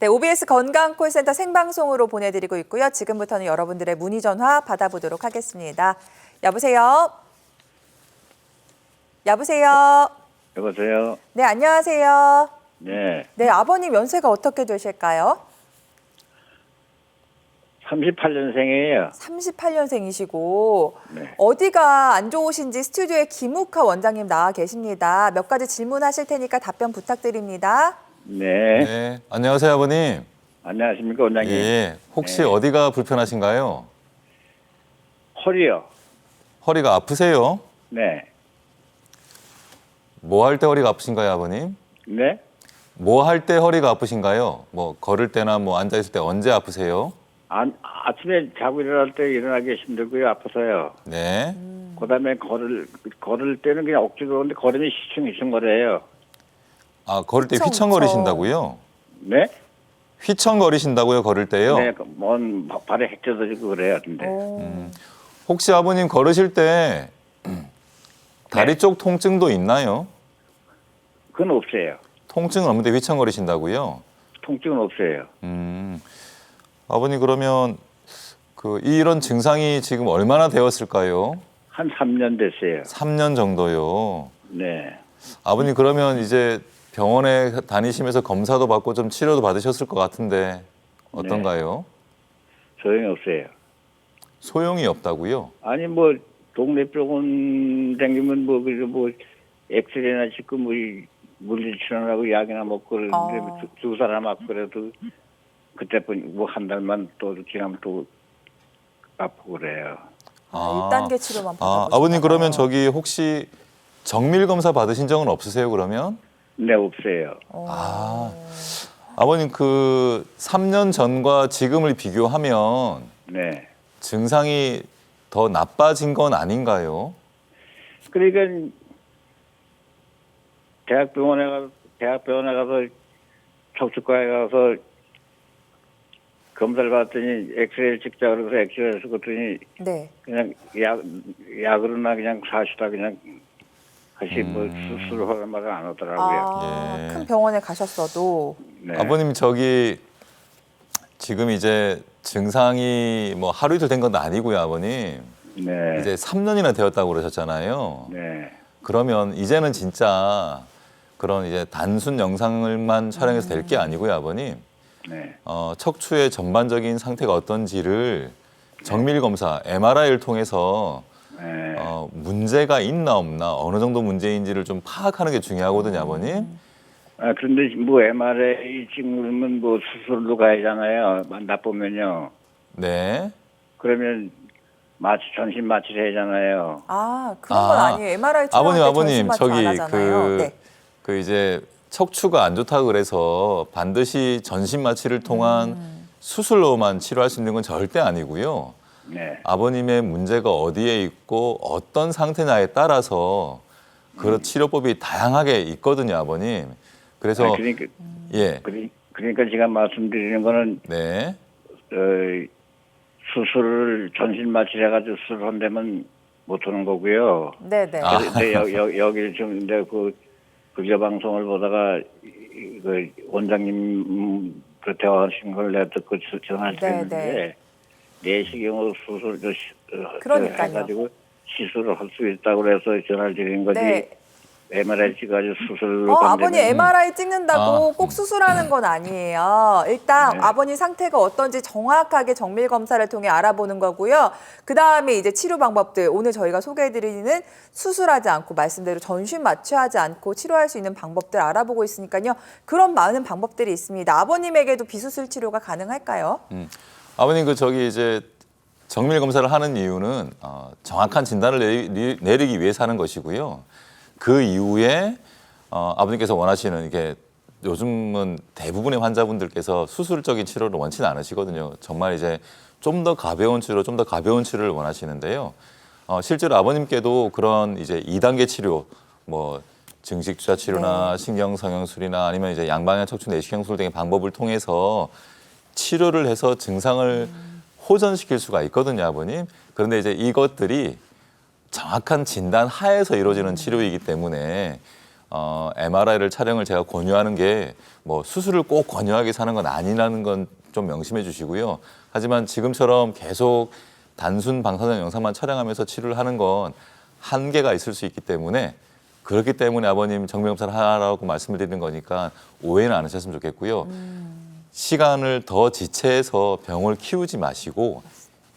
네, OBS 건강콜센터 생방송으로 보내드리고 있고요. 지금부터는 여러분들의 문의 전화 받아보도록 하겠습니다. 여보세요? 여보세요? 여보세요? 네, 안녕하세요. 네. 네, 아버님 연세가 어떻게 되실까요? 38년생이에요. 38년생이시고 네. 어디가 안 좋으신지 스튜디오에 김욱하 원장님 나와 계십니다. 몇 가지 질문하실 테니까 답변 부탁드립니다. 네. 네, 안녕하세요, 아버님. 안녕하십니까, 원장님. 예, 혹시 네. 어디가 불편하신가요? 허리요. 허리가 아프세요? 네. 뭐 할 때 허리가 아프신가요, 아버님? 네? 뭐 할 때 허리가 아프신가요? 뭐 걸을 때나 뭐 앉아 있을 때 언제 아프세요? 아침에 자고 일어날 때 일어나기 힘들고요. 아파서요. 네. 그다음에 걸을 때는 그냥 억지로 하는데 걸으면 휘청휘청거려요. 아, 걸을 때 휘청, 휘청거리신다고요? 네? 휘청거리신다고요, 걸을 때요? 네. 먼 발에 핵 젖어지고 그래요. 근데. 혹시 아버님 걸으실 때 다리 쪽 통증도 있나요? 그건 없어요. 통증은 없는데 휘청거리신다고요? 통증은 없어요. 아버님 그러면 이런 증상이 지금 얼마나 되었을까요? 한 3년 됐어요. 3년 정도요. 네. 아버님 그러면 이제 병원에 다니시면서 검사도 받고 좀 치료도 받으셨을 것 같은데 어떤가요? 소용이 없어요. 소용이 없다고요? 아니 뭐 동네 병원 다니면 뭐 엑스레이나 찍고 뭐 물질 치료하고 약이나 먹고 그러는데 주사나 맞고 그래도 그때뿐 뭐 한 달만 또 지나면 또 아프고 그래요. 1단계 치료만 받아보시나요? 아버님 그러면 저기 혹시 정밀 검사 받으신 적은 없으세요 그러면? 네, 없어요. 아버님 3년 전과 지금을 비교하면 네. 증상이 더 나빠진 건 아닌가요? 그러니까 대학병원에 가서 척추과에 가서 검사를 받더니 엑스레이를 찍자 그래서 엑스레이를 찍었더니 네. 그냥 약으로나 그냥 사시다 그냥 다시 뭐 수술하는 말을 안 하더라고요. 예. 큰 병원에 가셨어도. 네. 아버님 저기 지금 이제 증상이 뭐 하루 이틀 된 건 아니고요, 아버님. 네. 이제 3년이나 되었다고 그러셨잖아요. 네. 그러면 이제는 진짜 그런 이제 단순 영상을만 촬영해서 될 게 아니고요, 아버님. 네. 척추의 전반적인 상태가 어떤지를 정밀 검사, MRI를 통해서 네. 문제가 있나 없나 어느 정도 문제인지를 좀 파악하는 게 중요하거든요, 아버님. 그런데 뭐 MRI 찍으면 뭐 수술로 가야잖아요. 나쁘면요. 네. 그러면 전신 마취를 해야잖아요. 그런 건 아니에요. MRI 촬영할 때 아버님 전신 마취 안 하잖아요. 네. 이제 척추가 안 좋다고 그래서 반드시 전신 마취를 통한 수술로만 치료할 수 있는 건 절대 아니고요. 네. 아버님의 문제가 어디에 있고 어떤 상태냐에 따라서 그 치료법이 다양하게 있거든요, 아버님. 그래서 그러니까, 예, 그러니까 제가 말씀드리는 거는 네, 수술을 전신 마취를 해가지고 수술한다면 못 하는 거고요. 네네. 근데 여기를 좀 이제 불교 방송을 보다가 그 원장님 그 대화하신 걸 내가 듣고 전화를 했는데 내시경으로 수술 그러니까요. 해가지고 시술을 할 수 있다고 그래서 전화를 드린 거지. 네. MRI 찍어가지고 수술로 아버님 MRI 찍는다고 꼭 수술하는 건 아니에요. 일단 아버님 상태가 어떤지 정확하게 정밀 검사를 통해 알아보는 거고요. 그다음에 이제 치료 방법들 오늘 저희가 소개해드리는 수술하지 않고 말씀대로 전신 마취하지 않고 치료할 수 있는 방법들 알아보고 있으니까요. 그런 많은 방법들이 있습니다. 아버님에게도 비수술 치료가 가능할까요? 아버님 이제 정밀 검사를 하는 이유는 정확한 진단을 내리기 위해서 하는 것이고요. 그 이후에 아버님께서 원하시는 이게 요즘은 대부분의 환자분들께서 수술적인 치료를 원치는 않으시거든요. 정말 이제 좀 더 가벼운 치료를 원하시는데요. 실제로 아버님께도 그런 이제 2단계 치료, 뭐 증식 주사 치료나 신경 성형술이나 아니면 이제 양방향 척추 내시경술 등의 방법을 통해서 치료를 해서 증상을 호전시킬 수가 있거든요, 아버님. 그런데 이제 이것들이 정확한 진단 하에서 이루어지는 치료이기 때문에 MRI를 촬영을 제가 권유하는 게 뭐 수술을 꼭 권유하게 사는 건 아니라는 건 좀 명심해 주시고요. 하지만 지금처럼 계속 단순 방사선 영상만 촬영하면서 치료를 하는 건 한계가 있을 수 있기 때문에 그렇기 때문에 아버님 정밀검사를 하라고 말씀을 드리는 거니까 오해는 안 하셨으면 좋겠고요. 시간을 더 지체해서 병을 키우지 마시고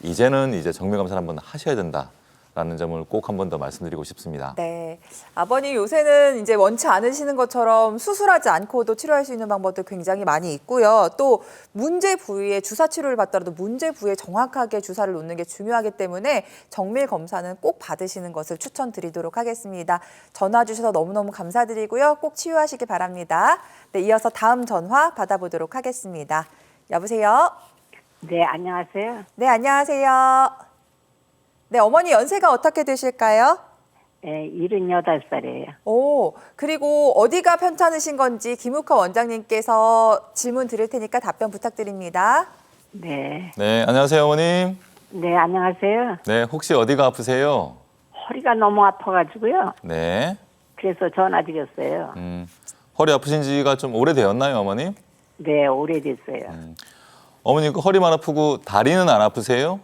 이제는 이제 정밀검사를 한번 하셔야 된다라는 점을 꼭 한 번 더 말씀드리고 싶습니다. 네. 아버님 요새는 이제 원치 않으시는 것처럼 수술하지 않고도 치료할 수 있는 방법도 굉장히 많이 있고요. 또 문제 부위에 주사 치료를 받더라도 문제 부위에 정확하게 주사를 놓는 게 중요하기 때문에 정밀 검사는 꼭 받으시는 것을 추천드리도록 하겠습니다. 전화 주셔서 너무너무 감사드리고요. 꼭 치유하시기 바랍니다. 네, 이어서 다음 전화 받아보도록 하겠습니다. 여보세요? 네, 안녕하세요. 네, 안녕하세요. 네, 어머니 연세가 어떻게 되실까요? 네, 78살이에요. 오, 그리고 어디가 편찮으신 건지 김욱화 원장님께서 질문 드릴 테니까 답변 부탁드립니다. 네. 네, 안녕하세요, 어머님. 네, 안녕하세요. 네, 혹시 어디가 아프세요? 허리가 너무 아파가지고요. 네. 그래서 전화드렸어요. 허리 아프신 지가 좀 오래되었나요, 어머님? 네, 오래됐어요. 어머님 그 허리만 아프고 다리는 안 아프세요?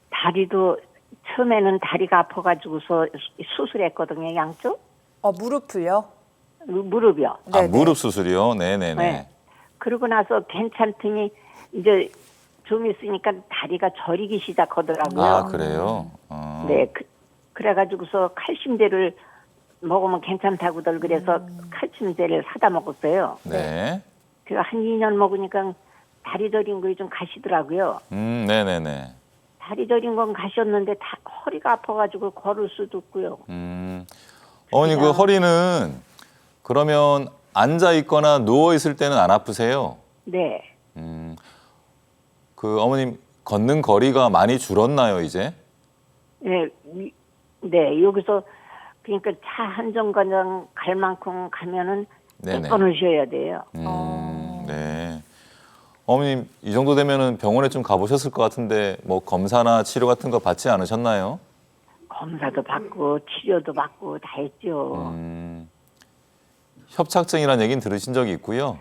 다리도 처음에는 다리가 아파가지고서 수술했거든요, 양쪽. 무릎을요? 무릎이요. 아, 네네. 무릎 수술이요? 네네네. 네. 그러고 나서 괜찮더니 이제 좀 있으니까 다리가 저리기 시작하더라고요. 아, 그래요? 네, 그래가지고서 칼슘제를 먹으면 괜찮다고들 그래서 칼슘제를 사다 먹었어요. 네. 그래서 한 2년 먹으니까 다리 저린 거에 좀 가시더라고요. 네네네. 다리 저린 건 가셨는데 허리가 아파가지고 걸을 수도 없고요. 어머니 그 허리는 그러면 앉아 있거나 누워 있을 때는 안 아프세요? 네, 그 어머님 걷는 거리가 많이 줄었나요, 이제? 네, 네 여기서 그러니까 차 한 정거장 갈 만큼 가면은 네네. 몇 번을 쉬어야 돼요. 네. 어머님 이 정도 되면은 병원에 좀 가보셨을 것 같은데 뭐 검사나 치료 같은 거 받지 않으셨나요? 검사도 받고 치료도 받고 다 했죠. 협착증이라는 얘기는 들으신 적이 있고요.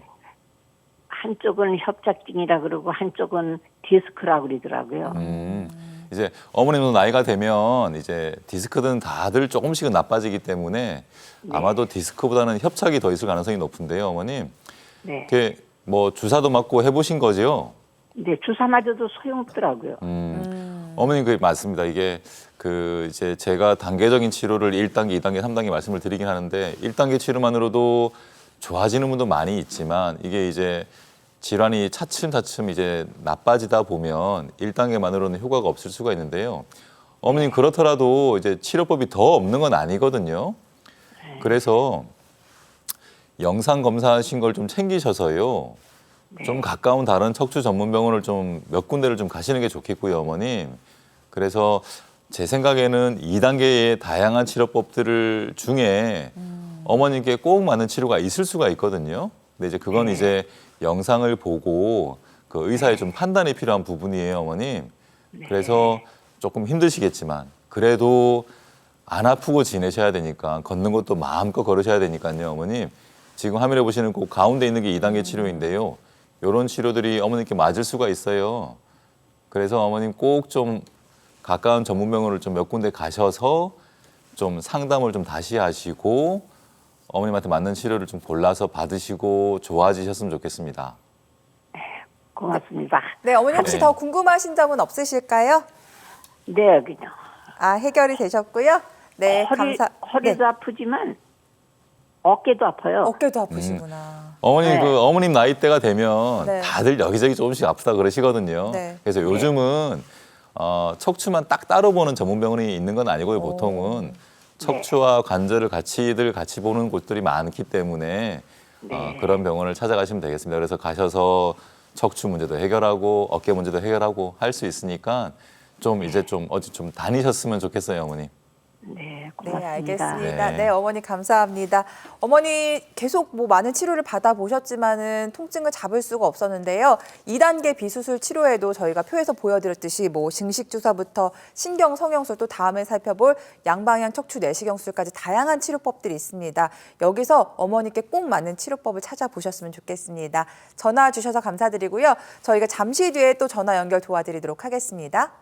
한쪽은 협착증이라 그러고 한쪽은 디스크라고 그러더라고요. 이제 어머님도 나이가 되면 이제 디스크는 다들 조금씩은 나빠지기 때문에 아마도 디스크보다는 협착이 더 있을 가능성이 높은데요, 어머님. 네. 이렇게 뭐 주사도 맞고 해보신 거죠? 네, 주사 맞아도 소용없더라고요. 어머님 그 맞습니다. 이게 그 이제 제가 단계적인 치료를 1단계, 2단계, 3단계 말씀을 드리긴 하는데 1단계 치료만으로도 좋아지는 분도 많이 있지만 이게 이제 질환이 차츰차츰 이제 나빠지다 보면 1단계만으로는 효과가 없을 수가 있는데요. 어머님 그렇더라도 이제 치료법이 더 없는 건 아니거든요. 그래서 영상 검사하신 걸 좀 챙기셔서요. 좀 가까운 다른 척추 전문 병원을 좀 몇 군데를 좀 가시는 게 좋겠고요, 어머님. 그래서 제 생각에는 2단계의 다양한 치료법들 중에 어머님께 꼭 맞는 치료가 있을 수가 있거든요. 근데 이제 그건 이제 영상을 보고 그 의사의 좀 판단이 필요한 부분이에요, 어머님. 그래서 조금 힘드시겠지만 그래도 안 아프고 지내셔야 되니까 걷는 것도 마음껏 걸으셔야 되니까요, 어머님. 지금 화면에 보시는 그 가운데 있는 게 2단계 치료인데요. 이런 치료들이 어머님께 맞을 수가 있어요. 그래서 어머님 꼭 좀 가까운 전문병원을 좀 몇 군데 가셔서 좀 상담을 좀 다시 하시고 어머님한테 맞는 치료를 좀 골라서 받으시고 좋아지셨으면 좋겠습니다. 고맙습니다. 네, 어머니 혹시 네. 더 궁금하신 점은 없으실까요? 네, 그냥 해결이 되셨고요. 네, 허리도 네, 아프지만 어깨도 아파요. 어깨도 아프시구나. 어머님 네. 그 어머님 나이대가 되면 네. 다들 여기저기 조금씩 아프다 그러시거든요. 네. 그래서 요즘은 척추만 딱 따로 보는 전문 병원이 있는 건 아니고요. 보통은 척추와 관절을 같이 보는 곳들이 많기 때문에 그런 병원을 찾아가시면 되겠습니다. 그래서 가셔서 척추 문제도 해결하고 어깨 문제도 해결하고 할 수 있으니까 좀 이제 좀 어디 좀 다니셨으면 좋겠어요, 어머님. 네, 네, 고맙습니다. 알겠습니다. 네. 네, 어머니 감사합니다. 어머니 계속 뭐 많은 치료를 받아보셨지만은 통증을 잡을 수가 없었는데요. 2단계 비수술 치료에도 저희가 표에서 보여드렸듯이 뭐 증식주사부터 신경 성형술 또 다음에 살펴볼 양방향 척추 내시경술까지 다양한 치료법들이 있습니다. 여기서 어머니께 꼭 맞는 치료법을 찾아보셨으면 좋겠습니다. 전화 주셔서 감사드리고요. 저희가 잠시 뒤에 또 전화 연결 도와드리도록 하겠습니다.